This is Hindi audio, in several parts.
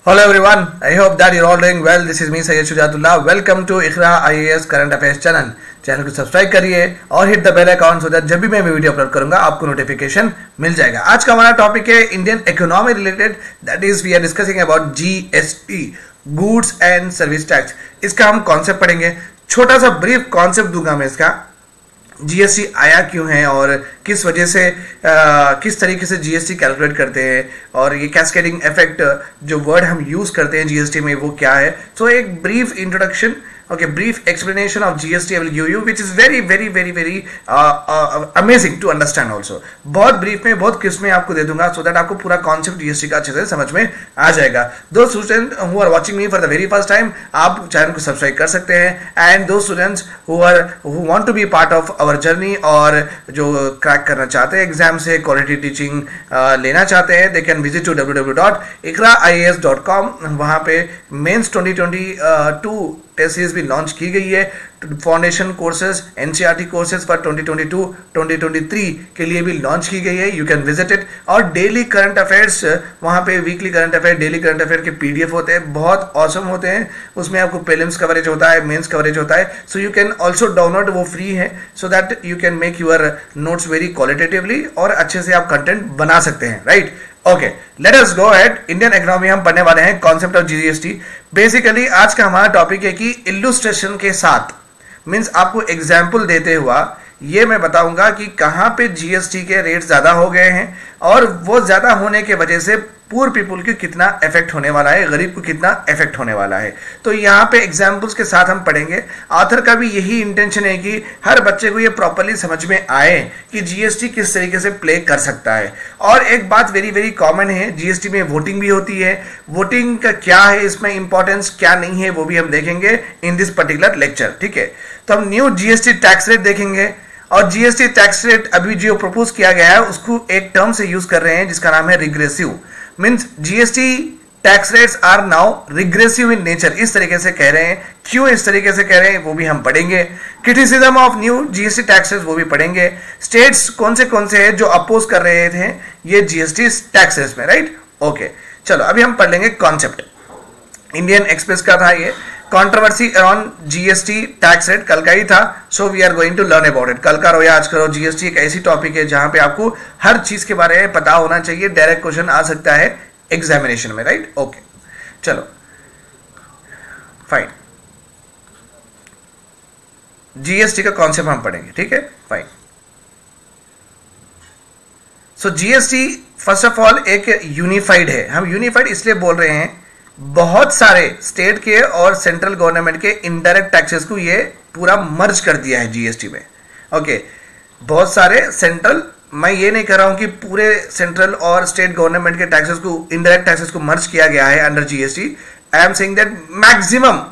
Hello everyone, I hope that you're all doing well. This is me Sayyid Shujatullah. Welcome to Iqra IAS current affairs channel को सब्सक्राइब करिए और hit the bell icon so that जब भी मैं वीडियो अपलोड करूंगा आपको नोटिफिकेशन मिल जाएगा। आज का हमारा टॉपिक है Indian economy related, that is we are discussing about GST, goods and service tax. इसका हम कॉन्सेप्ट पढ़ेंगे, छोटा सा ब्रीफ कॉन्सेप्ट दूंगा मैं इसका। जीएसटी आया क्यों है और किस वजह से किस तरीके से जीएसटी कैलकुलेट करते हैं और ये कैस्केडिंग इफेक्ट जो वर्ड हम यूज करते हैं जीएसटी में वो क्या है। सो एक brief introduction, okay, brief explanation of GST I will give you, which is very amazing to understand also। बहुत ब्रीफ में, बहुत क्विक में आपको दे दूंगा, so that आपको पूरा कॉन्सेप्ट जीएसटी का अच्छे से समझ में आ जाएगा। दो student who are watching me for the very first time, आप चैनल को सब्सक्राइब कर सकते हैं, एंड दो students who want to be part of our journey और जो क्रैक करना चाहते हैं एग्जाम से, क्वालिटी टीचिंग लेना चाहते हैं, they can visit to www.ikraias.com। वहाँ पे मेंस 2022 टेस्ट सीरीज भी लॉन्च की गई है। Foundation courses, NCERT courses for 2022-2023 के लिए भी लॉन्च की गई है। You can visit it. और डेली करंट अफेयर्स, वहाँ पे weekly current affair, daily current affair के पीडीएफ होते हैं, बहुत ऑसम होते हैं। उसमें आपको प्रीलिम्स कवरेज होता है, मेंस कवरेज होता है। So you can also download, वो फ्री है, so that you can make your notes very qualitatively और अच्छे से आप कंटेंट बना सकते हैं, right. Okay, let us go ahead. Indian economy हम पढ़ने वाले हैं, कॉन्सेप्ट ऑफ जीएसटी। बेसिकली आज का हमारा टॉपिक है कि इल्लुस्ट्रेशन के साथ, मींस आपको एग्जाम्पल देते हुआ ये मैं बताऊंगा कि कहां पे जीएसटी के रेट ज्यादा हो गए हैं और वो ज्यादा होने के वजह से पुअर पीपुल को कितना इफेक्ट होने वाला है, गरीब को कितना इफेक्ट होने वाला है। तो यहाँ पे एग्जाम्पल्स के साथ हम पढ़ेंगे। ऑथर का भी यही इंटेंशन है कि हर बच्चे को ये प्रॉपरली समझ में आए कि जीएसटी किस तरीके से प्ले कर सकता है। और एक बात वेरी कॉमन है, जीएसटी में वोटिंग भी होती है। वोटिंग का क्या है, इसमें इंपॉर्टेंस क्या नहीं है, वो भी हम देखेंगे इन दिस पर्टिकुलर लेक्चर, ठीक है। तो हम न्यू जीएसटी टैक्स रेट देखेंगे, और जीएसटी टैक्स रेट अभी जो प्रपोज किया गया है उसको एक टर्म से यूज कर रहे हैं जिसका नाम है regressive. Means GST tax rates are now regressive in nature, इस तरीके से कह रहे हैं। क्यों इस तरीके से कह रहे हैं वो भी हम पढ़ेंगे। Criticism of new GST taxes वो भी पढ़ेंगे। स्टेट्स कौन से हैं जो अपोज कर रहे थे ये जीएसटी टैक्सेस में, राइट। ओके, चलो अभी हम पढ़ लेंगे कॉन्सेप्ट। इंडियन एक्सप्रेस का था ये, controversy on GST tax rate, कल का ही था। So we are going to learn about it. कल का रो या आज करो, जीएसटी एक ऐसी टॉपिक है जहां पे आपको हर चीज के बारे में पता होना चाहिए। डायरेक्ट क्वेश्चन आ सकता है एग्जामिनेशन में, राइट। ओके, चलो फाइन। जीएसटी का कॉन्सेप्ट हम पढ़ेंगे, ठीक है, fine. So GST first of all एक यूनिफाइड है। हम यूनिफाइड इसलिए बोल रहे हैं, बहुत सारे स्टेट के और सेंट्रल गवर्नमेंट के इनडायरेक्ट टैक्सेस को ये पूरा मर्ज कर दिया है जीएसटी में। ओके, बहुत सारे सेंट्रल, मैं ये नहीं कर रहा हूं कि पूरे सेंट्रल और स्टेट गवर्नमेंट के टैक्सेस को, इनडायरेक्ट टैक्सेस को मर्ज किया गया है under GST. I am saying that maximum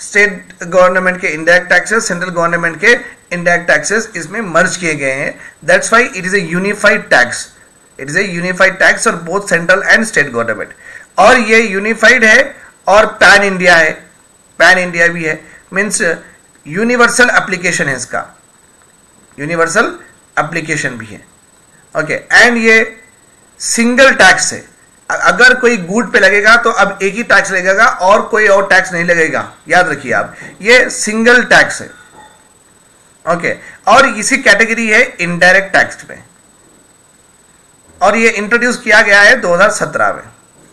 state government के इनडायरेक्ट टैक्सेस, सेंट्रल गवर्नमेंट के इनडायरेक्ट टैक्सेस इसमें मर्ज किए गए हैं। That's why it is a unified tax. It is a unified tax और both central and state government. और ये यूनिफाइड है और पैन इंडिया है, पैन इंडिया भी है, मीन्स यूनिवर्सल एप्लीकेशन है इसका, यूनिवर्सल एप्लीकेशन भी है। ओके, एंड ये सिंगल टैक्स है। अगर कोई गुड पे लगेगा तो अब एक ही टैक्स लगेगा और कोई और टैक्स नहीं लगेगा, याद रखिए आप, ये सिंगल टैक्स है। ओके, और इसी कैटेगरी है इनडायरेक्ट टैक्स में, और ये इंट्रोड्यूस किया गया है 2017 में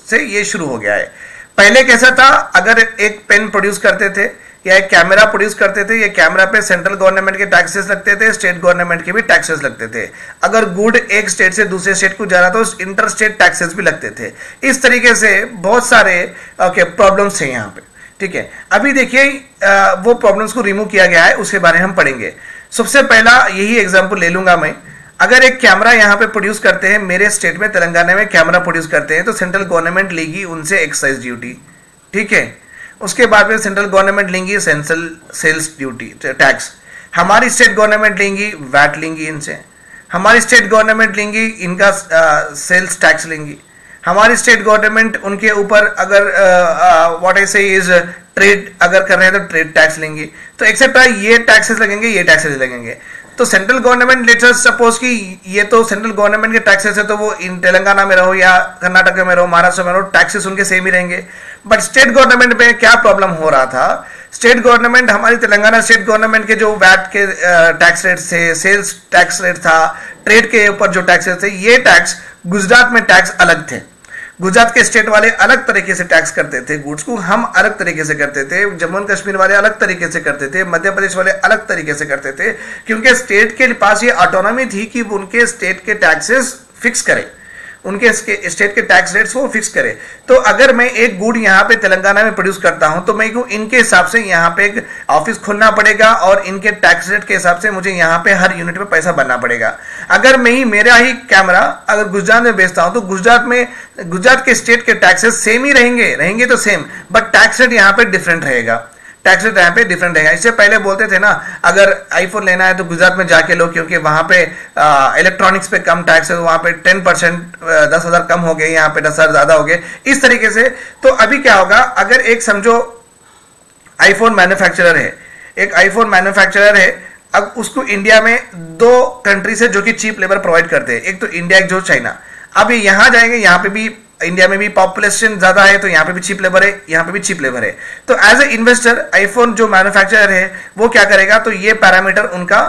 से ये शुरू हो गया है। पहले कैसा था, अगर एक पेन प्रोड्यूस करते थे या एक कैमरा प्रोड्यूस करते थे, ये कैमरा पे सेंट्रल गवर्नमेंट के टैक्सेस लगते थे, स्टेट गवर्नमेंट के भी टैक्सेस लगते थे। अगर गुड एक स्टेट से दूसरे स्टेट को जा रहा तो इंटर स्टेट टैक्सेस भी लगते थे। इस तरीके से बहुत सारे प्रॉब्लम्स थे यहाँ पे, ठीक है। अभी देखिए वो प्रॉब्लम्स को रिमूव किया गया है, उसके बारे में हम पढ़ेंगे। सबसे पहला यही एग्जाम्पल ले लूंगा मैं। अगर एक कैमरा यहाँ पे प्रोड्यूस करते हैं, मेरे स्टेट में तेलंगाना में कैमरा प्रोड्यूस करते हैं, तो सेंट्रल गवर्नमेंट लेगी उनसे एक्साइज ड्यूटी, ठीक है। उसके बाद में सेंट्रल गवर्नमेंट लेंगी सेल्स ड्यूटी टैक्स, हमारी स्टेट गवर्नमेंट लेंगी वैट लेंगी इनसे, हमारी स्टेट गवर्नमेंट लेंगी इनका सेल्स टैक्स लेंगी, हमारी स्टेट गवर्नमेंट उनके ऊपर अगर व्हाट आई से इज ट्रेड अगर कर रहे हैं तो ट्रेड टैक्स लेंगी, तो एक्सेट्रा ये टैक्सेस लगेंगे, ये टैक्सेस लगेंगे। तो सेंट्रल गवर्नमेंट लेट्स सपोज कि ये तो सेंट्रल गवर्नमेंट के टैक्सेस है, तो वो इन तेलंगाना में रहो या कर्नाटक में रहो, महाराष्ट्र में रहो, टैक्सेस उनके सेम ही रहेंगे। बट स्टेट गवर्नमेंट में क्या प्रॉब्लम हो रहा था, स्टेट गवर्नमेंट, हमारी तेलंगाना स्टेट गवर्नमेंट के जो वैट के टैक्स रेट थे, सेल्स टैक्स रेट था, ट्रेड के ऊपर जो टैक्सेस थे, ये टैक्स गुजरात में टैक्स अलग थे। गुजरात के स्टेट वाले अलग तरीके से टैक्स करते थे गुड्स को, हम अलग तरीके से करते थे, जम्मू एंड कश्मीर वाले अलग तरीके से करते थे, मध्य प्रदेश वाले अलग तरीके से करते थे, क्योंकि स्टेट के पास ये ऑटोनॉमी थी कि उनके स्टेट के टैक्सेस फिक्स करें, उनके स्टेट के टैक्स रेट्स को फिक्स करे। तो अगर मैं एक गुड यहाँ पे तेलंगाना में प्रोड्यूस करता हूं तो मैं इनके हिसाब से यहाँ पे एक ऑफिस खोलना पड़ेगा और इनके टैक्स रेट के हिसाब से मुझे यहाँ पे हर यूनिट पे पैसा भरना पड़ेगा। अगर मैं ही मेरा ही कैमरा अगर गुजरात में बेचता हूं तो गुजरात के स्टेट के टैक्सेस सेम ही रहेंगे तो सेम, बट टैक्स रेट यहाँ पे डिफरेंट रहेगा, टैक्स रेट यहाँ पे डिफरेंट रहेगा। इससे पहले बोलते थे ना, अगर आईफोन लेना है तो गुजरात में जाके लो, क्योंकि वहां पे इलेक्ट्रॉनिक्स पे कम टैक्स है, वहां पे 10% 10,000 कम हो गए, यहाँ पे 10,000 ज्यादा हो गए, इस तरीके से। तो अभी क्या होगा, अगर एक समझो आईफोन मैन्युफैक्चरर है, एक आईफोन मैन्युफैक्चरर है, अब उसको इंडिया में 2 कंट्री से जो कि चीप लेबर प्रोवाइड करते हैं, एक तो इंडिया, एक जो चाइना। अब ये यहां जाएंगे, यहाँ पे भी इंडिया में भी पॉपुलेशन ज्यादा है तो यहाँ पे भी चीप लेबर है, यहाँ पे भी चीप लेबर है। तो एज ए इन्वेस्टर आईफोन जो मैन्युफैक्चरर है वो क्या करेगा, तो ये पैरामीटर उनका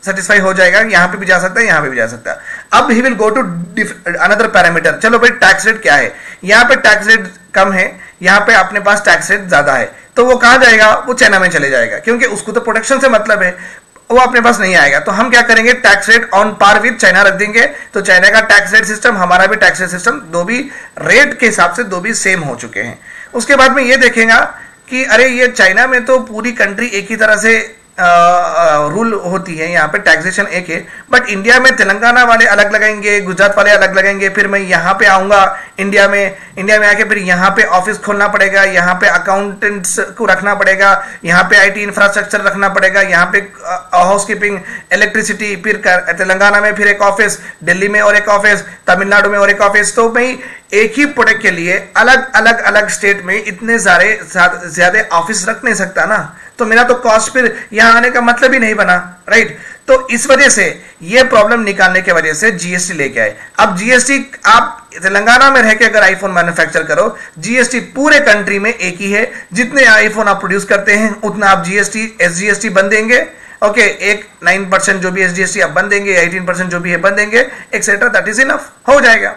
सेटिस्फाई हो जाएगा, यहाँ पे भी जा सकता है, यहाँ पे भी जा सकता है। अब he will go to another parameter, चलो भाई टैक्स रेट क्या है, यहाँ पे टैक्स रेट कम है, यहाँ पे अपने पास टैक्स रेट ज्यादा है, तो वो कहां जाएगा, वो चाइना में चले जाएगा, क्योंकि उसको तो प्रोटेक्शन से मतलब है, वो अपने पास नहीं आएगा। तो हम क्या करेंगे, tax rate on par with China रख देंगे, तो चाइना का टैक्स रेट सिस्टम, हमारा भी टैक्स रेट सिस्टम, दो भी रेट के हिसाब से दो भी सेम हो चुके हैं। उसके बाद में ये देखेगा कि अरे ये चाइना में तो पूरी कंट्री एक ही तरह से रूल होती है, यहाँ पे टैक्सेशन एक है, बट इंडिया में तेलंगाना वाले अलग लगाएंगे, गुजरात वाले अलग लगाएंगे, फिर मैं यहाँ पे आऊंगा इंडिया में आके फिर यहाँ पे ऑफिस खोलना पड़ेगा, यहाँ पे अकाउंटेंट्स को रखना पड़ेगा, यहाँ पे आईटी इंफ्रास्ट्रक्चर रखना पड़ेगा, यहाँ पे हाउसकीपिंग, इलेक्ट्रिसिटी, फिर तेलंगाना में फिर एक ऑफिस, दिल्ली में और एक ऑफिस, तमिलनाडु में और एक ऑफिस। तो भाई एक ही प्रोडक्ट के लिए अलग स्टेट में इतने सारे ज्यादा ऑफिस रख नहीं सकता ना, तो मेरा तो कॉस्ट फिर यहां आने का मतलब ही नहीं बना, राइट। तो इस वजह से ये प्रॉब्लम निकालने के वजह से जीएसटी लेके आए। अब जीएसटी आप तेलंगाना में रह के अगर आईफोन मैन्युफैक्चर करो, जीएसटी पूरे कंट्री में एक ही है, जितने आईफोन आप प्रोड्यूस करते हैं उतना आप जीएसटी एसजीएसटी बन देंगे, ओके, एक 9% जो भी एसजीएसटी आप बन देंगे, 18% जो भी है बन देंगे, एक्सेट्रा, दैट इज इनफ, हो जाएगा,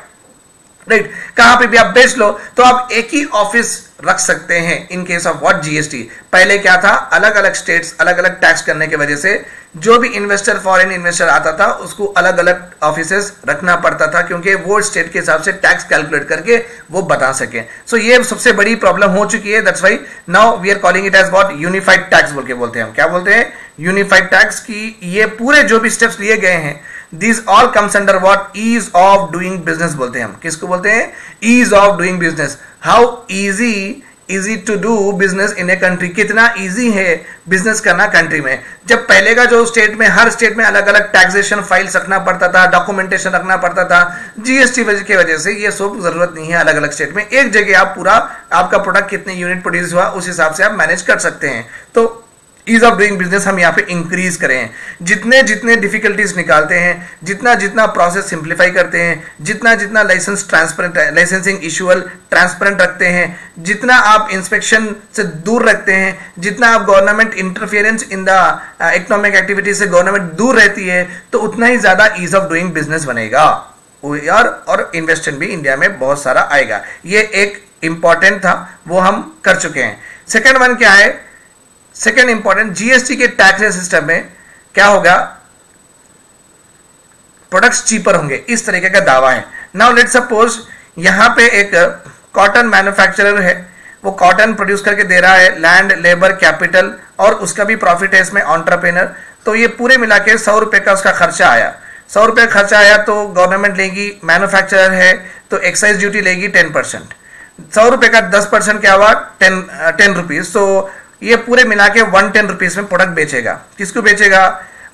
राइट। कहां पे भी आप बेच लो तो आप एक ही ऑफिस रख सकते हैं in case of what GST. पहले क्या था, अलग अलग स्टेट्स अलग अलग टैक्स करने की वजह से जो भी इन्वेस्टर, फॉरेन इन्वेस्टर आता था उसको अलग अलग ऑफिसेस रखना पड़ता था, क्योंकि वो स्टेट के हिसाब से टैक्स कैलकुलेट करके वो बता सके। सो ये सबसे बड़ी प्रॉब्लम हो चुकी है, that's why now we are calling it as what, unified tax बोल के बोलते हैं हम। क्या बोलते हैं, यूनिफाइड टैक्स। की ये पूरे जो भी स्टेप्स लिए गए हैं, this all comes under what, ease of doing business बोलते हैं हम। किसको बोलते हैं, ease of doing business. How easy to do business in a country, कितना इजी है बिजनेस करना कंट्री में। जब पहले का जो स्टेट में, हर स्टेट में अलग अलग टैक्सेशन फाइल्स रखना पड़ता था, डॉक्यूमेंटेशन रखना पड़ता था, जीएसटी की वजह से ये सब जरूरत नहीं है। अलग अलग स्टेट में एक जगह आप पूरा, आपका प्रोडक्ट कितने यूनिट प्रोड्यूस हुआ उस हिसाब से आप मैनेज कर सकते हैं। तो ईज ऑफ डूइंग बिजनेस हम यहाँ पे इंक्रीज करें, जितने डिफिकल्टीज निकालते हैं, जितना प्रोसेस सिंप्लीफाई करते हैं, जितना लाइसेंस ट्रांसपेरेंट, लाइसेंसिंग इशूअल ट्रांसपेरेंट रखते हैं, जितना आप इंस्पेक्शन से दूर रखते हैं, जितना आप government interference in the economic activities से गवर्नमेंट दूर रहती है, तो उतना ही ज्यादा ईज ऑफ डूइंग बिजनेस बनेगा और इन्वेस्टमेंट भी इंडिया में बहुत सारा आएगा। ये एक इंपॉर्टेंट था, वो हम कर चुके हैं। सेकेंड वन क्या है, सेकेंड इंपॉर्टेंट, जीएसटी के टैक्स सिस्टम में क्या होगा, प्रोडक्ट्स चीपर होंगे, इस तरीके का दावा है। नाउ लेट्स सपोज यहां पे एक कॉटन मैन्युफैक्चरर है, वो कॉटन प्रोड्यूस करके दे रहा है, लैंड, लेबर, कैपिटल और उसका भी प्रॉफिट है इसमें, एंटरप्रेन्योर। तो ये पूरे मिला के 100 रुपए का उसका खर्चा आया, 100 रुपए खर्चा आया तो गवर्नमेंट लेगी, मैन्युफैक्चरर है तो एक्साइज ड्यूटी लेगी 10%, 100 रुपए का 10% क्या हुआ, 10 रुपीज। तो ये पूरे मिला के 110 रुपीज में प्रोडक्ट बेचेगा। किसको बेचेगा,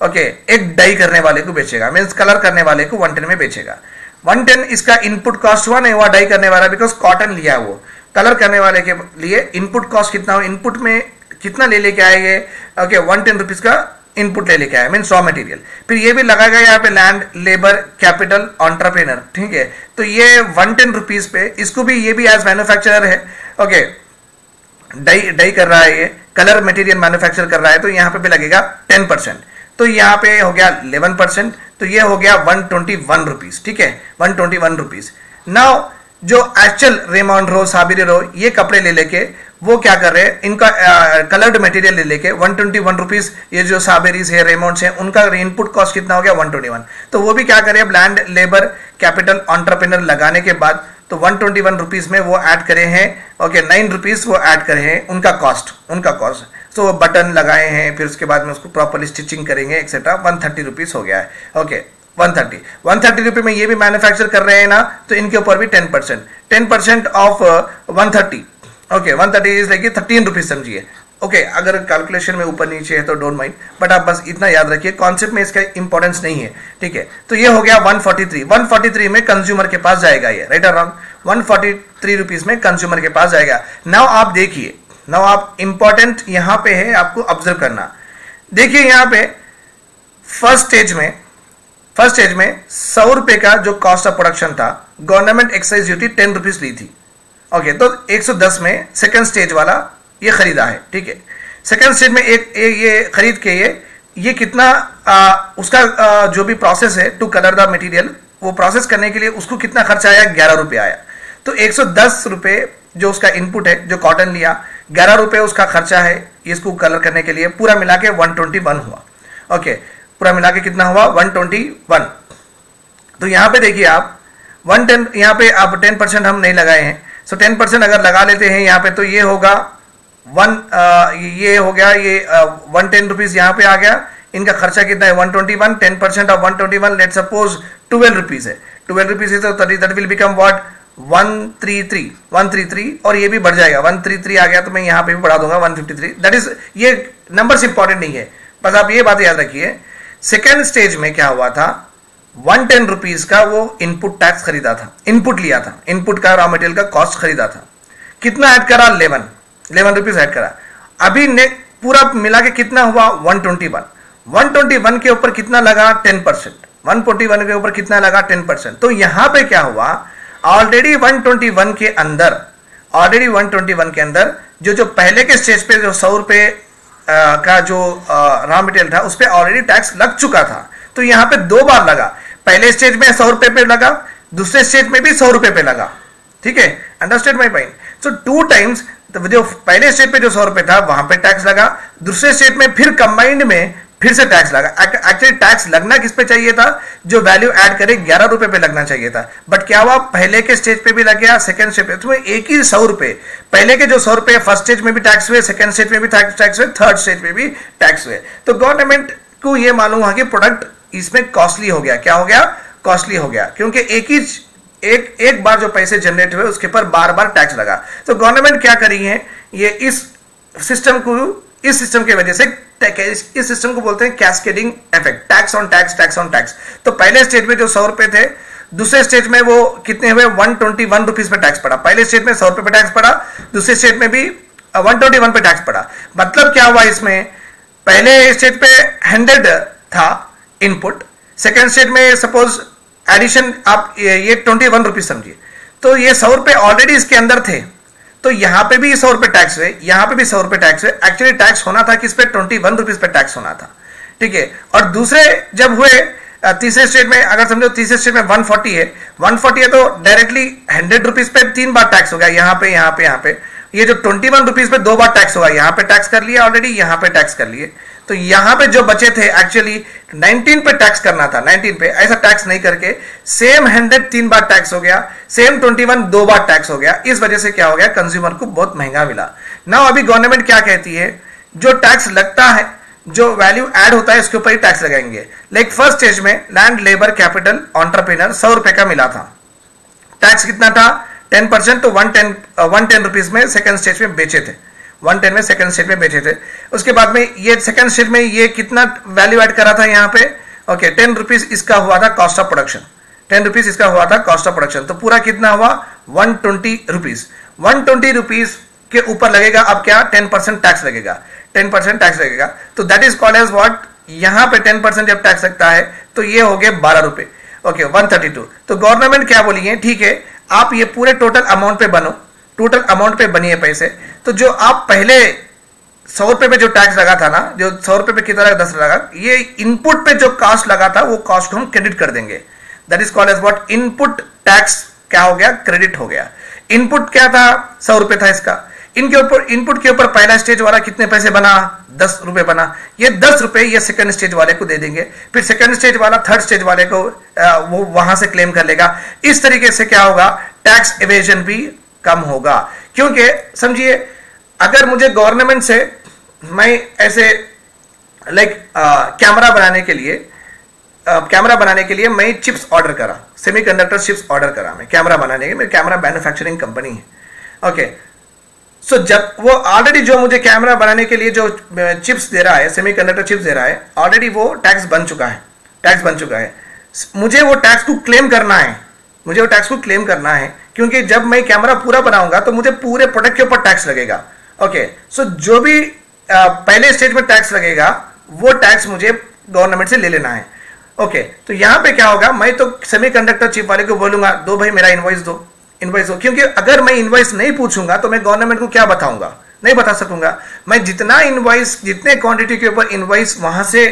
ओके, एक डाई करने वाले को बेचेगा, मीन्स कलर करने वाले को 110 में बेचेगा। 110 इसका इनपुट कॉस्ट हुआ, नहीं हुआ डाई करने वाला, बिकॉज कॉटन लिया वो। कलर करने वाले के लिए इनपुट कॉस्ट कितना हो, इनपुट में कितना ले लेके आएंगे, ओके, 110 रुपीज का इनपुट ले लेके आया, मीन्स रॉ मटेरियल। फिर ये भी लगाएगा यहाँ पे लैंड, लेबर, कैपिटल, एंटरप्रेन्योर, ठीक है। तो ये 110 रुपीज पे, इसको भी, ये भी एज मैन्युफैक्चरर है, ओके, डाई कर रहा है, ये कलर मटेरियल मैन्युफैक्चर कर रहा है, तो यहाँ पे भी लगेगा 10%। तो यहाँ पे हो गया 11%, तो ये हो गया 121 रुपीज, ठीक है, 121 रुपीज। नाउ जो एक्चुअल रेमॉन्ड रो, साबिरे रो, ये कपड़े ले लेके वो क्या कर रहे हैं, इनका कलर्ड मटेरियल ले लेके 121 रुपीज, ये जो साबेरीज है, रेमॉन्ड्स है, उनका इनपुट कॉस्ट कितना हो गया 121। तो वो भी क्या करे, लैंड, लेबर, कैपिटल, एंटरप्रेन्योर लगाने के बाद तो 121 रुपीज में वो ऐड करे हैं, ओके, 9 रुपीज वो ऐड करे हैं उनका कॉस्ट। तो वो बटन लगाए हैं, फिर उसके बाद में उसको प्रॉपरली स्टिचिंग करेंगे एक्सेट्रा, 130 रुपीज हो गया है, ओके, 130 रुपये में ये भी मैन्युफैक्चर कर रहे हैं ना, तो इनके ऊपर भी 10% of 130, okay, 130 is like 13 rupees समझिए, ओके। अगर कैलकुलेशन में ऊपर नीचे है तो डोंट माइंड, बट आप बस इतना याद रखिए, कॉन्सेप्ट में इसका इंपॉर्टेंस नहीं है, ठीक है। तो ये हो गया 143 में कंज्यूमर के पास जाएगा ये, राइट और रॉन्ग, 143 रुपीज में कंज्यूमर के पास जाएगा। नाउ आप देखिए, नाउ आप इंपॉर्टेंट यहां पे है आपको ऑब्जर्व करना। देखिए यहां पे फर्स्ट स्टेज में 100 रुपए का जो कॉस्ट ऑफ प्रोडक्शन था, गवर्नमेंट एक्साइज ड्यूटी 10 रुपीज ली थी, ओके। तो 110 में सेकंड स्टेज वाला ये खरीदा है, ठीक है। सेकंड स्टेज में एक ये खरीद के ये कितना उसका जो भी प्रोसेस है टू कलर द मटेरियल, वो प्रोसेस करने के लिए उसको कितना खर्चा आया, 11 रुपए आया। तो 110 रुपए जो उसका इनपुट है, जो कॉटन लिया, 11 रुपए उसका खर्चा है इसको कलर करने के लिए, पूरा मिला के 121 हुआ, ओके, पूरा मिला के कितना हुआ 121। तो यहां पे देखिए आप 110, यहां पे आप 10% हम नहीं लगाए हैं, सो 10% अगर लगा लेते हैं यहां पे तो ये होगा ये हो गया, ये 110 रुपीज यहां पे आ गया। इनका खर्चा कितना है 121, 10% ऑफ 121 लेट सपोज 12 रुपीज है, 12 रुपीज है, तो दैट विल बिकम व्हाट 133, और ये भी बढ़ जाएगा, 133 आ गया, तो मैं यहां पे भी बढ़ा दूंगा 153। दैट इज, ये नंबर्स इंपॉर्टेंट नहीं है, बस आप ये बात याद रखिए। सेकेंड स्टेज में क्या हुआ था, 110 रुपीज का वो इनपुट टैक्स खरीदा था, इनपुट लिया था, इनपुट का रॉ मटेरियल का कॉस्ट खरीदा था, कितना ऐड करा 11 रुपीज ऐड करा। अभी ने पूरा मिला के कितना हुआ 121 के ऊपर कितना लगा 10%, 141 के ऊपर कितना लगा 10%। तो यहां पे क्या हुआ, ऑलरेडी 121 के अंदर जो पहले के स्टेज पे जो 100 रुपए का जो रॉ मटेरियल था उस पर ऑलरेडी टैक्स लग चुका था। तो यहां पे 2 बार लगा, पहले स्टेज में 100 रुपए पे लगा, दूसरे स्टेज में भी 100 रुपए पे लगा, ठीक है, understand my point. So 2 times, तो जो पहले स्टेज पे जो 100 रुपए था वहां पे टैक्स लगा, दूसरे स्टेज में फिर कंबाइंड में फिर से टैक्स लगा। एक्चुअली टैक्स लगना किस पे चाहिए था, जो वैल्यू ऐड करे 11 रुपए पे लगना चाहिए था, बट क्या हुआ पहले के स्टेज पे भी लग गया, सेकंड स्टेज पे, तो एक ही 100 रुपए, पहले के जो 100 रुपए फर्स्ट स्टेज में भी टैक्स हुए, सेकंड स्टेज में भी टैक्स हुए, थर्ड स्टेज में भी टैक्स हुए। तो गवर्नमेंट को ये मालूम हुआ कि प्रोडक्ट इसमें कॉस्टली हो गया, क्या हो गया, कॉस्टली हो गया, क्योंकि एक बार जो पैसे जनरेट हुए उसके ऊपर बार बार टैक्स लगा। तो गवर्नमेंट क्या करी है, ये इस सिस्टम की वजह से, इस सिस्टम को बोलते हैं cascading effect, tax on tax. तो पहले स्टेज में जो 100 रुपए थे, दूसरे स्टेज में वो कितने हुए 121 रुपीज पे टैक्स पड़ा। पहले स्टेज में 100 रुपए पे टैक्स पड़ा, दूसरे स्टेज में भी 121 पे टैक्स पड़ा। मतलब क्या हुआ इसमें, पहले स्टेज पे 100 था इनपुट, सेकेंड स्टेज में सपोज एडिशन आप ये 21 रुपीज समझिए, तो ये 100 रुपए ऑलरेडी इसके अंदर थे, तो यहां पे भी 100 रुपए टैक्स हुए, यहां पे भी 100 रुपए टैक्स हुए। एक्चुअली टैक्स होना था किस पे, 21 रुपीज पे टैक्स होना था, ठीक है। और दूसरे जब हुए तीसरे स्टेज में, अगर समझो तीसरे स्टेज में 140 है तो डायरेक्टली 100 रुपीज पे 3 बार टैक्स हो गया, यहाँ पे ये जो 21 रुपीज पे 2 बार टैक्स होगा, यहाँ पे टैक्स कर लिया ऑलरेडी, यहाँ पे टैक्स कर लिए। तो यहां पे जो बचे थे एक्चुअली 19 पे टैक्स करना था, 19 पे ऐसा टैक्स नहीं करके सेम 100 3 बार टैक्स हो गया, सेम 21 2 बार टैक्स हो गया। इस वजह से क्या हो गया, कंज्यूमर को बहुत महंगा मिला। नाउ अभी गवर्नमेंट क्या कहती है, जो टैक्स लगता है, जो वैल्यू ऐड होता है उसके ऊपर ही टैक्स लगाएंगे। लाइक फर्स्ट स्टेज में लैंड, लेबर, कैपिटल, एंटरप्रेन्योर 100 रुपए का मिला था, टैक्स कितना था 10%, तो 110 रुपीज में सेकंड स्टेज में बेचे थे, 110 में सेकंड स्टेज में बेचे थे। उसके बाद में ये सेकंड स्टेज में ये कितना वैल्यू ऐड करा था यहाँ पे, ओके 10 रुपीज इसका हुआ था कॉस्ट ऑफ प्रोडक्शन, 10 रुपीज इसका हुआ था कॉस्ट ऑफ प्रोडक्शन। तो पूरा कितना हुआ 120 रुपीज, 120 रुपीज के ऊपर लगेगा अब क्या 10% टैक्स लगेगा, 10% टैक्स लगेगा। तो that is called as what, यहां पे 10% जब टैक्स लगता है तो ये हो गए 12 रुपए, ओके 132। तो गवर्नमेंट क्या बोली है, ठीक है आप ये पूरे टोटल अमाउंट पे बनो, टोटल अमाउंट पे बनिए पैसे। तो जो आप पहले 100 रुपए पे जो टैक्स लगा था ना, जो 100 रुपए पे कितना लगा, 10 लगा, ये इनपुट पे जो कॉस्ट लगा था वो कॉस्ट को हम क्रेडिट कर देंगे। That is called as what, input tax क्या हो गया, क्रेडिट हो गया। इनपुट क्या था, 100 रुपए था इसका, इनके ऊपर इनपुट के ऊपर पहला स्टेज वाला कितने पैसे बना, 10 रुपए बना। ये 10 रुपए ये सेकंड स्टेज वाले को दे देंगे, फिर सेकंड स्टेज वाला थर्ड स्टेज वाले को वो वहां से क्लेम कर लेगा। इस तरीके से क्या होगा, टैक्स इवेजन भी कम होगा। क्योंकि समझिए अगर मुझे गवर्नमेंट से मैं ऐसे कैमरा बनाने के लिए मैं चिप्स ऑर्डर करा, सेमीकंडक्टर चिप्स ऑर्डर करा, मैं कैमरा बनाने के, मेरी कैमरा मैन्युफैक्चरिंग कंपनी है, ओके। सो जब वो ऑलरेडी जो मुझे कैमरा बनाने के लिए जो चिप्स दे रहा है, सेमीकंडक्टर चिप्स दे रहा है, ऑलरेडी वो टैक्स बन चुका है। मुझे वो टैक्स को क्लेम करना है, क्योंकि जब मैं कैमरा पूरा बनाऊंगा तो मुझे पूरे प्रोडक्ट के ऊपर टैक्स लगेगा, ओके। सो जो भी पहले स्टेज में टैक्स लगेगा वो टैक्स मुझे गवर्नमेंट से ले लेना है, ओके। तो यहां पे क्या होगा, मैं तो सेमीकंडक्टर चिप वाले को बोलूंगा दो भाई मेरा इनवॉइस दो, क्योंकि अगर मैं इनवॉइस नहीं पूछूंगा तो मैं गवर्नमेंट को क्या बताऊंगा, नहीं बता सकूंगा। मैं जितने क्वांटिटी के ऊपर इनवॉइस वहां से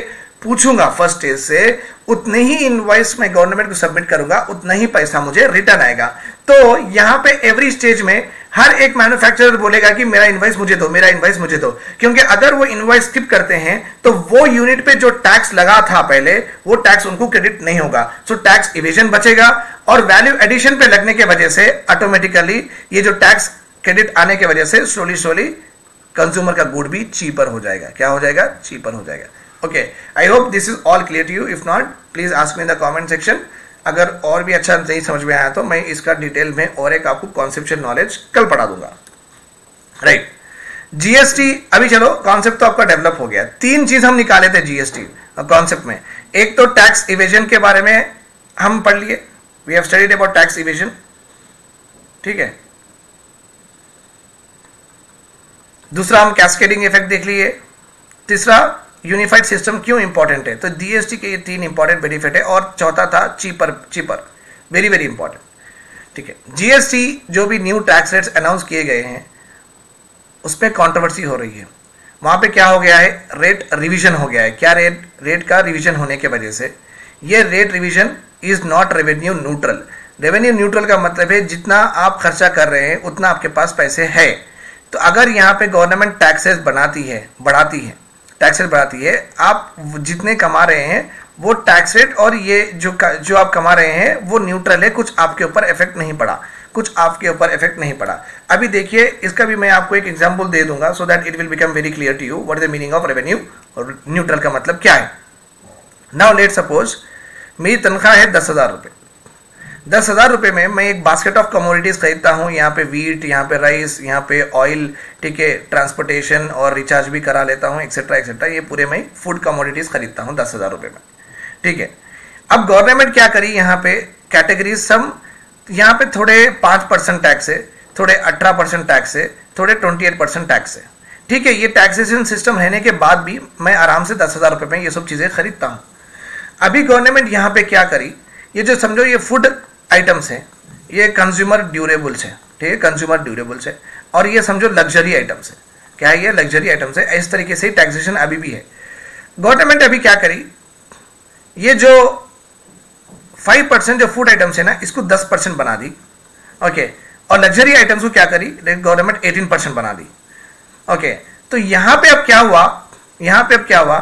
पूछूंगा फर्स्ट स्टेज से, उतने ही इनवॉइस मैं गवर्नमेंट को सबमिट करूंगा, उतना ही पैसा मुझे रिटर्न आएगा। तो यहां पे एवरी स्टेज में हर एक मैन्युफैक्चरर बोलेगा कि मेरा इनवॉइस मुझे दो, क्योंकि अगर वो इनवॉइस स्किप करते हैं तो वो यूनिट पे जो टैक्स लगा था पहले, वो टैक्स उनको क्रेडिट नहीं होगा। सो टैक्स इवेजन बचेगा, और वैल्यू एडिशन पे लगने के वजह से ऑटोमेटिकली ये जो टैक्स क्रेडिट आने की वजह से स्लोली कंज्यूमर का गुड भी चीपर हो जाएगा। क्या हो जाएगा, चीपर हो जाएगा। Okay, I hope this is all clear to you. If not please ask me in the comment section. अगर और भी अच्छा नहीं समझ में आया तो मैं इसका डिटेल में और एक आपको कॉन्सेप्चुअल नॉलेज कल पढ़ा दूंगा, राइट। जीएसटी, अभी चलो कॉन्सेप्ट तो आपका डेवलप हो गया। 3 चीज हम निकाले थे जीएसटी कॉन्सेप्ट में। एक तो टैक्स इवेजन के बारे में हम पढ़ लिए, we have studied about tax evasion, ठीक है। दूसरा हम कैस्केडिंग इफेक्ट देख लिए। तीसरा यूनिफाइड सिस्टम क्यों इंपॉर्टेंट है, तो जीएसटी के ये 3 इंपॉर्टेंट बेनिफिट है। और चौथा था चीपर, वेरी वेरी इंपॉर्टेंट, ठीक है। जीएसटी जो भी न्यू टैक्स रेट्स अनाउंस किए गए हैं उसमें कंट्रोवर्सी हो रही है। वहां पे क्या हो गया है, रेट रिवीजन हो गया है। क्या रेट का रिवीजन होने के वजह से ये rate revision is not revenue neutral. Revenue neutral का मतलब है जितना आप खर्चा कर रहे हैं उतना आपके पास पैसे है। तो अगर यहाँ पे गवर्नमेंट टैक्सेस बढ़ाती है, आप जितने कमा रहे हैं वो टैक्स रेट और ये जो आप कमा रहे हैं वो न्यूट्रल है, कुछ आपके ऊपर इफेक्ट नहीं पड़ा। अभी देखिए, इसका भी मैं आपको एक एग्जांपल दे दूंगा so that it will become very clear to you what is the meaning of revenue और न्यूट्रल का मतलब क्या है। नाउ लेट सपोज मेरी तनख्वाह है 10,000 रुपए। 10,000 रुपए में मैं एक बास्केट ऑफ कमोडिटीज खरीदता हूँ। यहाँ पे वीट, यहाँ पे राइस, यहाँ पे ऑयल, ठीक है, ट्रांसपोर्टेशन और रिचार्ज भी करा लेता हूँ, एक्सेट्रा एक्सेट्रा। ये पूरे मैं फूड कमोडिटीज खरीदता हूँ 10,000 रुपए में, ठीक है। अब गवर्नमेंट क्या करी, यहाँ पे कैटेगरीज सम, यहाँ पे थोड़े 5% टैक्स है, थोड़े 18% टैक्स है, थोड़े 28% टैक्स है, ठीक है। ये टैक्सेशन सिस्टम रहने के बाद भी मैं आराम से 10,000 रुपए में ये सब चीजें खरीदता हूँ। अभी गवर्नमेंट यहाँ पे क्या करी, ये जो समझो ये फूड आइटम्स है, ये कंज्यूमर ड्यूरेबल्स है, ठीक है, कंज्यूमर ड्यूरेबल्स है। और ये समझो लग्जरी आइटम्स है। क्या है, ये लग्जरी आइटम्स है। इस तरीके से टैक्सेशन अभी भी है। गवर्नमेंट अभी क्या करी, ये जो 5% जो फूड आइटम्स है ना, इसको 10% बना दी, ओके। और लग्जरी आइटम्स को क्या करी, गवर्नमेंट 18% बना दी, ओके। तो यहां पे अब क्या हुआ,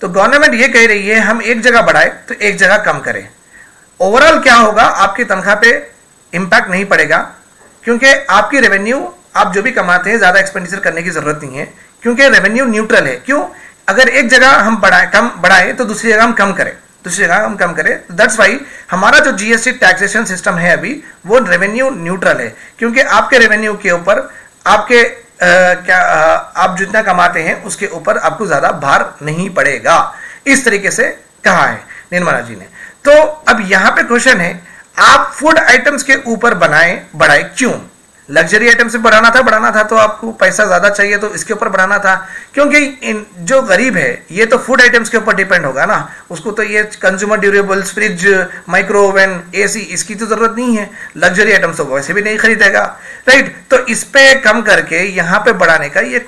तो गवर्नमेंट ये कह रही है हम एक जगह बढ़ाए तो एक जगह कम करें। ओवरऑल क्या होगा, आपकी तनख्वाह पे इंपैक्ट नहीं पड़ेगा, क्योंकि आपकी रेवेन्यू, आप जो भी कमाते हैं ज्यादा एक्सपेंडिचर करने की जरूरत नहीं है, क्योंकि रेवेन्यू न्यूट्रल है। क्यों, अगर एक जगह हम बढ़ाए तो दूसरी जगह हम कम करें, दैट्स वाई हमारा जो जीएसटी टैक्सेशन सिस्टम है अभी वो रेवेन्यू न्यूट्रल है, क्योंकि आपके रेवेन्यू के ऊपर आपके आप जितना कमाते हैं उसके ऊपर आपको ज्यादा भार नहीं पड़ेगा। इस तरीके से कहा है निर्मला जी ने। तो अब यहां पे क्वेश्चन है, आप फूड आइटम्स के ऊपर बढ़ाए क्यों? लग्जरी आइटम से बढ़ाना था तो आपको पैसा ज्यादा चाहिए तो इसके ऊपर बढ़ाना था, क्योंकि जो गरीब है ये तो फूड आइटम्स के ऊपर डिपेंड होगा ना, उसको तो ये consumer durables, fridge, micro oven, AC, इसकी तो जरूरत नहीं है, लग्जरी आइटम्स तो वैसे भी नहीं खरीदेगा, राइट। तो इस पे कम करके यहाँ पे बढ़ाने का ये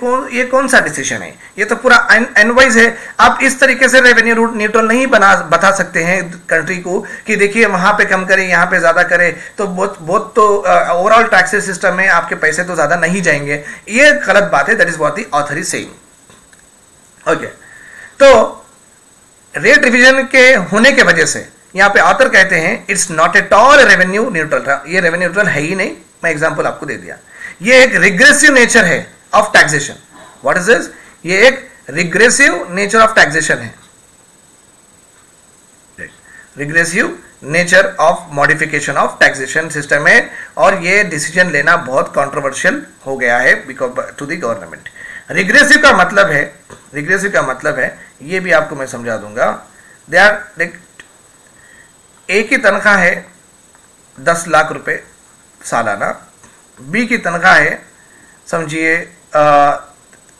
कौन सा डिसीजन है? ये तो पूरा एनवाइज है। आप इस तरीके से रेवेन्यू न्यूट्रल नहीं बता सकते हैं कंट्री को कि देखिए वहां पे कम करें, यहाँ पे ज्यादा करें, तो बहुत तो ओवरऑल टैक्सेस सिस्टम में आपके पैसे तो ज्यादा नहीं जाएंगे। ये गलत बात है। That is what the author is saying. Okay, तो रेट रिवीजन के होने के वजह से यहां पे ऑथर कहते हैं it's not at all revenue neutral. ये रेवेन्यू न्यूट्रल है ही नहीं। मैं एग्जांपल आपको दे दिया। ये एक रिग्रेसिव नेचर है of taxation. What is this? ये एक रिग्रेसिव नेचर ऑफ टैक्सेशन है, regressive nature of modification of taxation system है, और ये डिसीजन लेना बहुत कंट्रोवर्शियल हो गया है because to the government. Regressive का मतलब है, ये भी आपको मैं समझा दूंगा। दे आर ए की तनख्वाह है 10 लाख रुपए सालाना, बी की तनख्वाह है समझिए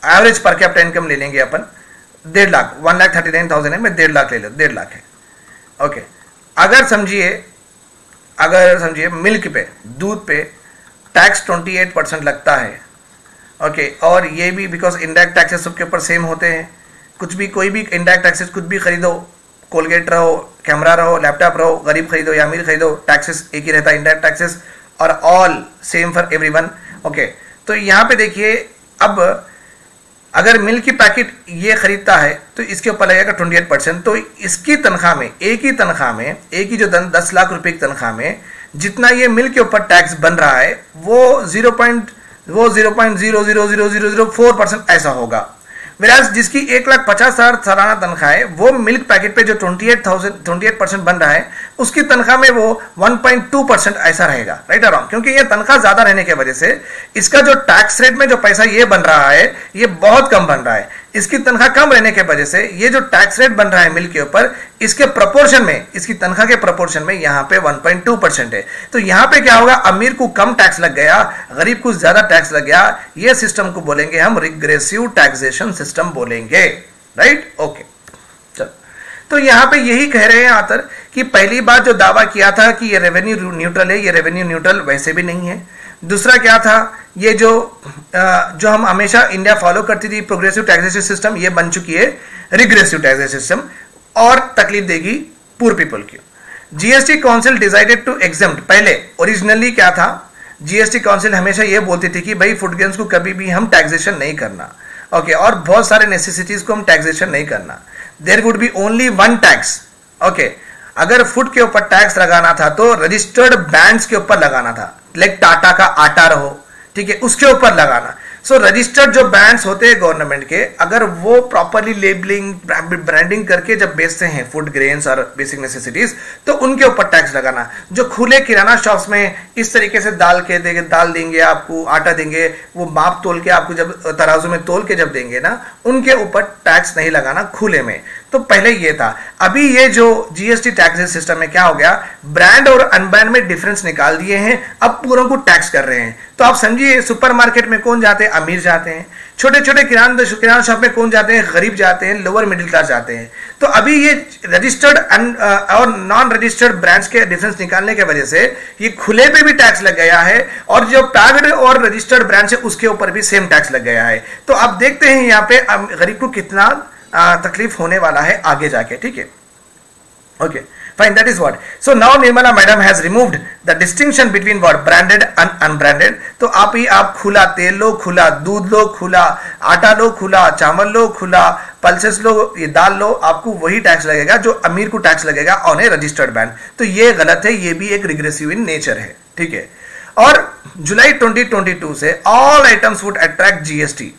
एवरेज पर कैपिटा इनकम ले लेंगे अपन 1.5 लाख, 1,39,000 है, मैं 1.5 लाख ले लो, 1.5 लाख है। ओके, अगर समझिए मिल्क पे, दूध पे टैक्स 28% लगता है, ओके, और ये भी बिकॉज इंडायरेक्ट टैक्सेस सबके ऊपर सेम होते हैं। कोई भी इंडायरेक्ट टैक्सेस कुछ भी खरीदो, कोलगेट रहो, कैमरा रहो, लैपटॉप रहो, गरीब खरीदो या अमीर खरीदो, टैक्सेस एक ही रहता है, इंडायरेक्ट टैक्सेस, और all same for everyone. Okay, तो यहाँ पे देखिए, अब अगर मिल्क की पैकेट ये खरीदता है तो इसके ऊपर लगेगा 28%। तो इसकी तनख्वाह में, एक ही जो 10 लाख रुपए की तनख्वाह में जितना ये मिल्क के ऊपर टैक्स बन रहा है वो 0.0000004% ऐसा होगा। मेरा जिसकी 1,50,000 सालाना तनख्वाह है, वो मिल्क पैकेट पे जो 28% बन रहा है, उसकी तनख्वाह में वो 1.2% ऐसा रहेगा, राइट और रॉन्ग? क्योंकि ये तनख्वाह ज्यादा रहने की वजह से इसका जो टैक्स रेट में जो पैसा ये बन रहा है ये बहुत कम बन रहा है। इसकी तनख्वाह कम रहने की वजह से ये जो टैक्स रेट बन रहा है मिल्क के ऊपर, इसके प्रोपोर्शन में, इसकी तनख्वाह के प्रोपोर्शन में यहाँ पे 1.2% है। तो यहाँ पे क्या होगा? अमीर को कम टैक्स लग गया, गरीब को ज्यादा टैक्स लग गया। ये सिस्टम को बोलेंगे हम रिग्रेसिव टैक्सेशन सिस्टम बोलेंगे, राइट? ओके, चलो, तो यहाँ पे यही कह रहे हैं आतर कि पहली बात जो दावा किया था कि ये रेवेन्यू न्यूट्रल है, ये रेवेन्यू न्यूट्रल वैसे भी नहीं है। दूसरा क्या था? ये जो हम हमेशा इंडिया फॉलो करती थी प्रोग्रेसिव टैक्सेशन सिस्टम, ये बन चुकी है रिग्रेसिव टैक्सेशन सिस्टम, और तकलीफ देगी पुअर पीपल की। GST council decided to exempt. पहले ओरिजिनली क्या था? जीएसटी काउंसिल हमेशा ये बोलती थी कि भाई फूड ग्रेन्स को कभी भी हम टैक्सेशन नहीं करना, ओके, और बहुत सारे नेसेसिटीज को हम टैक्सेशन नहीं करना। There would be only one tax, okay. अगर फूड के ऊपर टैक्स लगाना था तो रजिस्टर्ड ब्रांड्स के ऊपर लगाना था, लाइक टाटा का आटा रहो, ठीक है, उसके ऊपर लगाना। सो रजिस्टर्ड जो ब्रांड्स होते हैं गवर्नमेंट के, अगर वो प्रॉपरली लेबलिंग ब्रांडिंग करके जब बेचते हैं फूड ग्रेन्स और बेसिक नेसेसिटीज, तो उनके ऊपर टैक्स लगाना। जो खुले किराना शॉप्स में इस तरीके से दाल देंगे आपको, आटा देंगे, वो माप तोल के आपको जब तराजू में तोल के जब देंगे ना, उनके ऊपर टैक्स नहीं लगाना खुले में। तो पहले ये था। अभी ये जो जीएसटी टैक्सेस सिस्टम में क्या हो गया? ब्रांड और अनब्रांड में डिफरेंस निकाल दिए हैं, अब पूरों को टैक्स कर रहे हैं। तो आप समझिए, सुपरमार्केट में कौन जाते हैं? अमीर जाते हैं। छोटे छोटे किराना शॉप में कौन जाते हैं? गरीब जाते हैं, लोअर मिडिल क्लास जाते हैं। तो अभी ये रजिस्टर्ड और नॉन रजिस्टर्ड ब्रांड्स के डिफरेंस निकालने की वजह से ये खुले पे भी टैक्स लग गया है, और जो टैग्ड और रजिस्टर्ड ब्रांड्स है उसके ऊपर भी सेम टैक्स लग गया है। तो आप देखते हैं यहाँ पे गरीब को कितना तकलीफ होने वाला है आगे जाके, ठीक है? Okay, fine, that is what. So now Nirmala madam has removed the distinction between what branded and unbranded. तो आप खुला तेल लो, खुला दूध लो, खुला आटा लो, खुला चावल लो, खुला पल्सेस लो, ये दाल लो, आपको वही टैक्स लगेगा जो अमीर को टैक्स लगेगा ऑन ए रजिस्टर्ड ब्रांड। तो ये गलत है, ये भी एक रिग्रेसिव इन नेचर है, ठीक है? और जुलाई 2022 से all items would attract GST,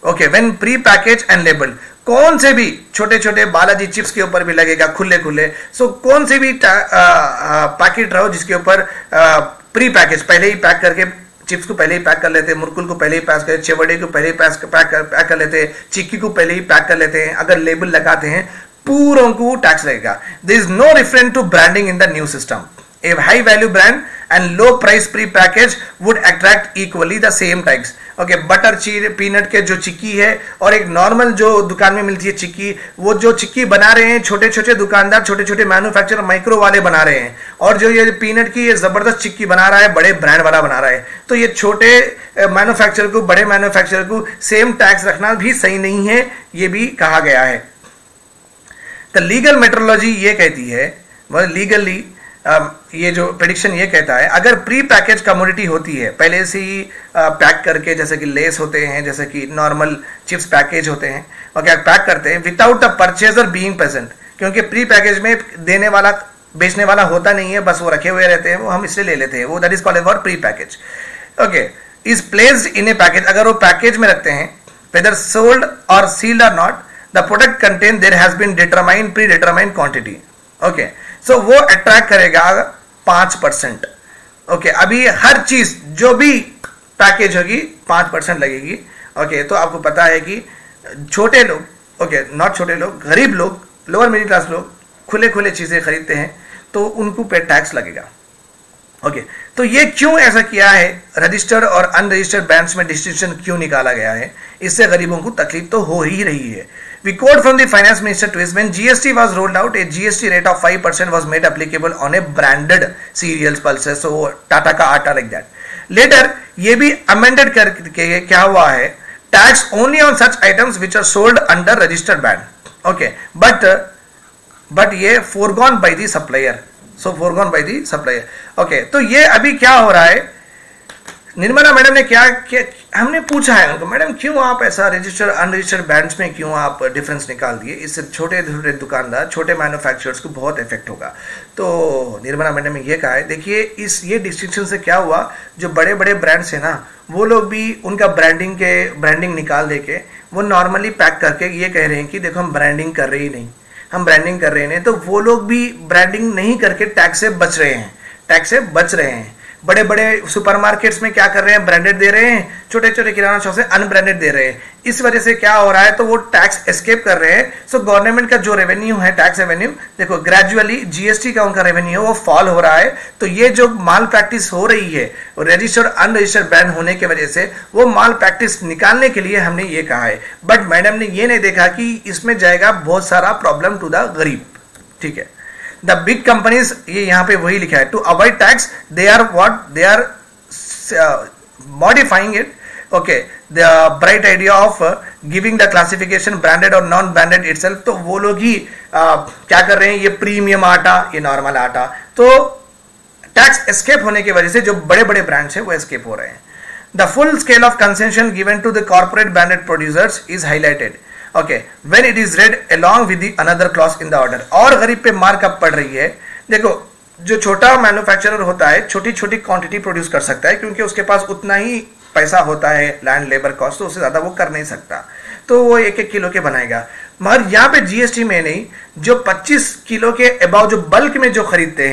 okay, when pre package and labelled. कौन से भी छोटे छोटे बालाजी चिप्स के ऊपर भी लगेगा खुले खुले। सो कौन से भी पैकेट रहो जिसके ऊपर प्री पैकेज, पहले ही पैक करके, चिप्स को पहले ही पैक कर लेते हैं, मुरकुल को पहले ही पैक कर, चेवड़े को पहले ही पैक कर लेते हैं, चिक्की को पहले ही पैक कर लेते हैं। अगर लेबल लगाते हैं पूरों को टैक्स लगेगा। There is no reference to branding in the new system. A high value brand and low price pre-packaged would attract equally the same tax. Okay, butter peanut के जो चिक्की है और एक नॉर्मल जो दुकान में मिलती है चिक्की, वो जो चिक्की बना रहे हैं छोटे छोटे दुकानदार, छोटे छोटे मैन्युफैक्चरर, माइक्रो वाले बना रहे हैं, और जो ये पीनट की ये जबरदस्त चिक्की बना रहा है बड़े ब्रांड वाला बना रहा है, तो ये छोटे मैन्युफैक्चरर को, बड़े मैन्युफैक्चरर को सेम टैक्स रखना भी सही नहीं है, ये भी कहा गया है। तो लीगल मेट्रोलॉजी ये कहती है, लीगली ये जो प्रेडिक्शन ये कहता है, अगर प्री पैकेज कमोडिटी होती है, पहले से ही पैक करके, जैसे कि लेस होते हैं, जैसे कि नॉर्मल चिप्स पैकेज होते हैं, और क्या पैक करते हैं without the purchaser being present, क्योंकि प्री पैकेज में देने वाला, बेचने वाला होता नहीं है, बस वो रखे हुए रहते हैं, वो हम इसलिए ले लेते हैं, वो that is called for pre package. Okay, is placed in a package, अगर वो पैकेज में रखते हैं, वेदर सोल्ड और सील्ड और not, the product contain their has been determined pre determined quantity. Okay, so वो अट्रैक्ट करेगा 5%। ओके, अभी हर चीज जो भी पैकेज होगी 5% लगेगी। ओके, तो आपको पता है कि छोटे लोग, ओके नॉट छोटे लोग, गरीब लोग, लोअर मिडिल क्लास लोग खुले खुले चीजें खरीदते हैं, तो उनको पे टैक्स लगेगा। ओके, तो ये क्यों ऐसा किया है, रजिस्टर्ड और अनरजिस्टर्ड बैंड्स में डिस्टिंक्शन क्यों निकाला गया है, इससे गरीबों को तकलीफ तो हो ही रही है। We quote from the finance minister twist, when GST was rolled out, a GST rate of 5% was made applicable on a branded cereals, pulses, so Tata का आटा like that. Later ये भी amended करके क्या हुआ है, tax only on such items which are sold under registered brand. Okay, but ये foregone by the supplier, so foregone by the supplier. Okay, तो ये अभी क्या हो रहा है, निर्मला मैडम ने क्या हमने पूछा है उनको, मैडम क्यों आप ऐसा रजिस्टर्ड अनरजिस्टर्ड बैंड्स में क्यों आप डिफरेंस निकाल दिए, इससे छोटे छोटे दुकानदार, छोटे मैन्युफैक्चरर्स को बहुत इफेक्ट होगा। तो निर्मला मैडम ने ये कहा है, देखिए ये डिस्टिंक्शन से क्या हुआ, जो बड़े बड़े ब्रांड्स है ना, वो लोग भी उनका ब्रांडिंग निकाल दे के वो नॉर्मली पैक करके ये कह रहे हैं कि देखो हम ब्रांडिंग कर रहे ही नहीं, हम ब्रांडिंग कर रहे हैं, तो वो लोग भी ब्रांडिंग नहीं करके टैक्स से बच रहे हैं। बड़े बड़े सुपरमार्केट्स में क्या कर रहे हैं, ब्रांडेड दे रहे हैं, छोटे छोटे किराना शॉप से अनब्रांडेड दे रहे हैं। इस वजह से क्या हो रहा है, तो वो टैक्स एस्केप कर रहे हैं। सो गवर्नमेंट का जो रेवेन्यू है, टैक्स रेवेन्यू, देखो ग्रेजुअली जीएसटी का उनका रेवेन्यू वो फॉल हो रहा है। तो ये जो माल प्रैक्टिस हो रही है रजिस्टर्ड अनरजिस्टर्ड ब्रांड होने की वजह से, वो माल प्रैक्टिस निकालने के लिए हमने ये कहा है। बट मैडम ने ये नहीं देखा कि इसमें जाएगा बहुत सारा प्रॉब्लम टू द गरीब। ठीक है, द बिग कंपनीज, ये यहां पे वही लिखा है, to avoid tax they are modifying it. Okay, the bright idea of giving the classification branded और नॉन ब्रांडेड इटसेल्फ, तो वो लोग ही क्या कर रहे हैं, ये प्रीमियम आटा, ये नॉर्मल आटा, तो टैक्स एस्केप होने की वजह से जो बड़े बड़े ब्रांड्स हैं वो एस्केप हो रहे हैं। The full scale of concession given to the corporate branded producers is highlighted. Okay, when it is read along with the another clause in the order. और गरीब पे मार्कअप पड़ रही है। देखो, जो छोटा मैन्युफैक्चरर होता है छोटी छोटी क्वांटिटी प्रोड्यूस कर सकता है, क्योंकि उसके पास उतना ही पैसा होता है, लैंड लेबर कॉस्ट, तो उससे ज्यादा वो कर नहीं सकता, तो वो 1-1 किलो के बनाएगा। मगर यहाँ पे जीएसटी में नहीं, जो 25 किलो के अबाव जो बल्क में जो खरीदते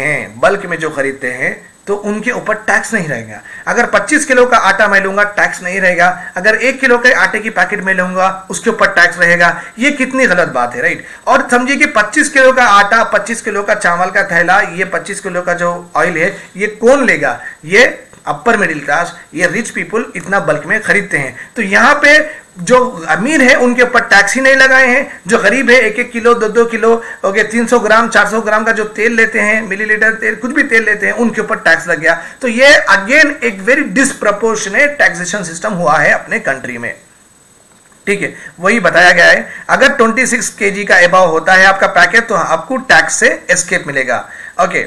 हैं तो उनके ऊपर टैक्स नहीं रहेगा। अगर 25 किलो का आटा मैं लूंगा टैक्स नहीं रहेगा, अगर 1 किलो के आटे की पैकेट में लूंगा उसके ऊपर टैक्स रहेगा। ये कितनी गलत बात है, राइट। और समझिए कि 25 किलो का आटा, 25 किलो का चावल का थैला, ये 25 किलो का जो ऑयल है, ये कौन लेगा, ये अपर मिडिल क्लास, ये रिच पीपल इतना बल्क में खरीदते हैं। तो यहाँ पे जो अमीर है उनके ऊपर टैक्स ही नहीं लगाए हैं, जो गरीब है 1-1 किलो 2-2 किलो ओके 300 ग्राम 400 ग्राम का जो तेल लेते हैं, मिलीलीटर तेल, कुछ भी तेल लेते हैं, उनके ऊपर टैक्स लग गया। तो ये अगेन एक वेरी डिसप्रपोर्शनेट टैक्सेशन सिस्टम हुआ है अपने कंट्री में। ठीक है, वही बताया गया है। अगर 26 kg का अबाव होता है आपका पैकेट, तो आपको टैक्स से एस्केप मिलेगा। ओके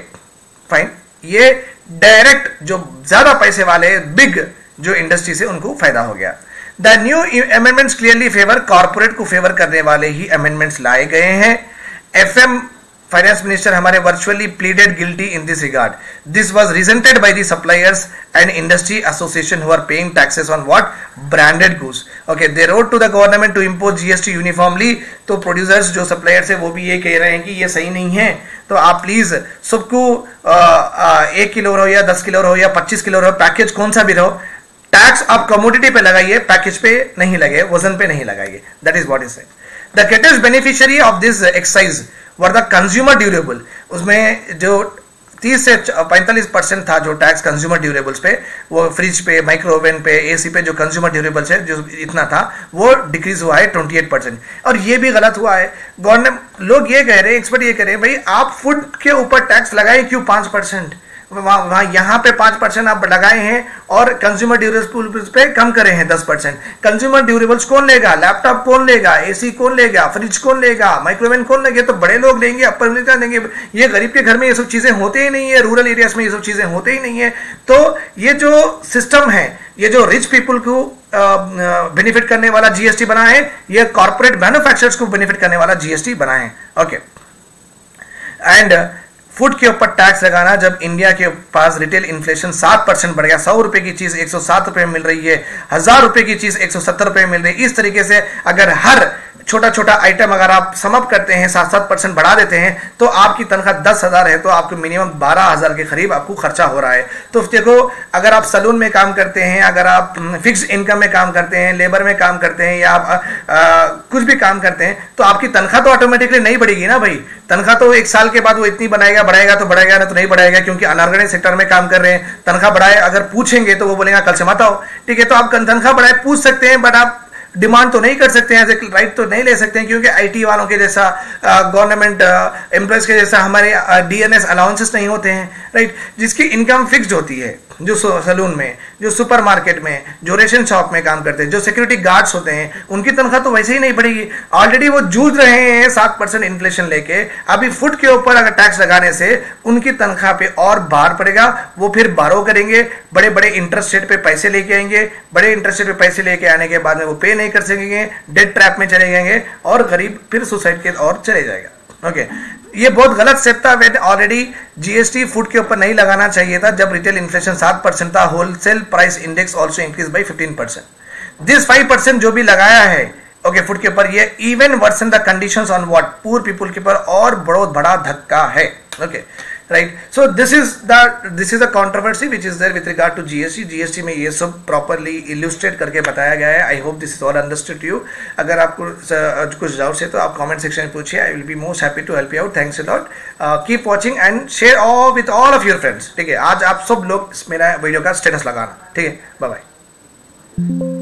फाइन, ये डायरेक्ट जो ज्यादा पैसे वाले बिग जो इंडस्ट्री से उनको फायदा हो गया। The new amendments clearly favour corporate को फेवर करने वाले ही अमेंडमेंट्स लाए गए हैं। एफएम फाइनेंस मिनिस्टर हमारे virtually pleaded guilty in this regard. This was resented by the suppliers and industry association who are paying taxes on what branded goods. Okay, they wrote to the government to impose GST uniformly. तो प्रोड्यूसर्स जो सप्लायर्स है वो भी ये कह रहे हैं कि ये सही नहीं है, तो आप प्लीज सबको 1 किलो रहो या 10 किलो रहो या 25 किलो रहो, पैकेज कौन सा भी रहो, टैक्स आप कमोडिटी पे लगाइए, पैकेज पे नहीं लगे, वजन पे नहीं लगाइए। That is what is said. The greatest beneficiary of this exercise were the consumer durable. उसमें जो 30 से 45% था जो टैक्स कंज्यूमर ड्यूरेबल्स पे, वो फ्रिज पे, माइक्रोवेव पे, एसी पे जो कंज्यूमर ड्यूरेबल्स है जो इतना था वो डिक्रीज हुआ है 28%। और ये भी गलत हुआ है। गवर्नमेंट लोग ये कह रहे हैं, एक्सपर्ट ये कह रहे हैं, भाई आप फूड के ऊपर टैक्स लगाए क्यों 5%, वहां यहाँ पे 5% आप लगाए हैं और कंज्यूमर ड्यूरेबल्स पे कम करे हैं 10%। कंज्यूमर ड्यूरेबल्स कौन लेगा? लैपटॉप कौन लेगा? एसी कौन लेगा? फ्रिज कौन लेगा? माइक्रोवेव कौन लेंगे? तो बड़े लोग लेंगे, अपर मिडिल क्लास लेंगे। ये गरीब के घर में ये सब चीजें होते ही नहीं है, रूरल एरियाज में ये सब चीजें होते ही नहीं है। तो ये जो सिस्टम है, ये जो रिच पीपल को बेनिफिट करने वाला जीएसटी बना है, ये कॉर्पोरेट मैन्युफैक्चरर्स को बेनिफिट करने वाला जीएसटी बना है। ओके, एंड फूड के ऊपर टैक्स लगाना, जब इंडिया के पास रिटेल इन्फ्लेशन 7% बढ़ गया, 100 रुपए की चीज 107 रुपए में मिल रही है, 1000 रुपए की चीज 170 रुपए में मिल रही है। इस तरीके से अगर हर छोटा छोटा आइटम अगर आप समअप करते हैं, 7-7% बढ़ा देते हैं, तो आपकी तनख्वाह 10,000 है तो आपको मिनिमम 12,000 के करीब आपको खर्चा हो रहा है। तो देखो, अगर आप सलून में काम करते हैं, अगर आप फिक्स इनकम में काम करते हैं, लेबर में काम करते हैं, या आप कुछ भी काम करते हैं, तो आपकी तनख्वाह तो ऑटोमेटिकली नहीं बढ़ेगी ना भाई। तनख्वाह तो 1 साल के बाद वो इतनी बढ़ाएगा तो बढ़ाएगा, ना तो नहीं बढ़ाएगा, क्योंकि अनऑर्गेनाइज सेक्टर में काम कर रहे हैं। तनख्वाह बढ़ाए अगर पूछेंगे तो वो बोलेगा कल से मत आओ। ठीक है, तो आप तनख्वाह बढ़ाए पूछ सकते हैं, बट आप डिमांड तो नहीं कर सकते हैं, राइट तो नहीं ले सकते हैं, क्योंकि आईटी वालों के जैसा, गवर्नमेंट एम्प्लॉयज के जैसा हमारे डीएनएस अलाउंसेस नहीं होते हैं, राइट। जिसकी इनकम फिक्स्ड होती है, जो सलून में, जो सुपरमार्केट में, जो रेशन शॉप में काम करते हैं, जो सिक्योरिटी गार्ड्स होते हैं, उनकी तनख्वाह तो वैसे ही नहीं बढ़ेगी। ऑलरेडी वो जूझ रहे हैं 7% इन्फ्लेशन लेके। अभी फूड के ऊपर अगर टैक्स लगाने से उनकी तनख्वाह पे और भार पड़ेगा, वो फिर बारो करेंगे, बड़े बड़े इंटरेस्ट रेट पे पैसे लेके आएंगे, बड़े इंटरेस्ट रेट पे पैसे लेके आने के बाद में वो पे नहीं कर सकेंगे, डेट ट्रैप में चले जाएंगे और गरीब फिर सुसाइड के ओर चले जाएगा। ओके, ये बहुत गलत स्टेप था। ऑलरेडी जीएसटी फूड के ऊपर नहीं लगाना चाहिए था। जब रिटेल इन्फ्लेशन 7% था, wholesale price index also increase by 15%। This 5% जो भी लगाया है ओके फूड के ऊपर, ये even worsen the conditions on what poor people के ऊपर और बहुत बड़ा धक्का है। Okay, right. So this is the controversy which is there with regard to GST में ये सब प्रॉपरली इल्यूस्ट्रेट करके बताया गया है। I hope this is all understood you. अगर आपको कुछ डाउट्स है तो आप कमेंट सेक्शन में पूछिए, I will be most happy to help you out. Thanks a lot, keep watching and share all with all of your friends. ठीक है, आज आप सब लोग मेरा वीडियो का स्टेटस लगाना। ठीक है, बाय बाय।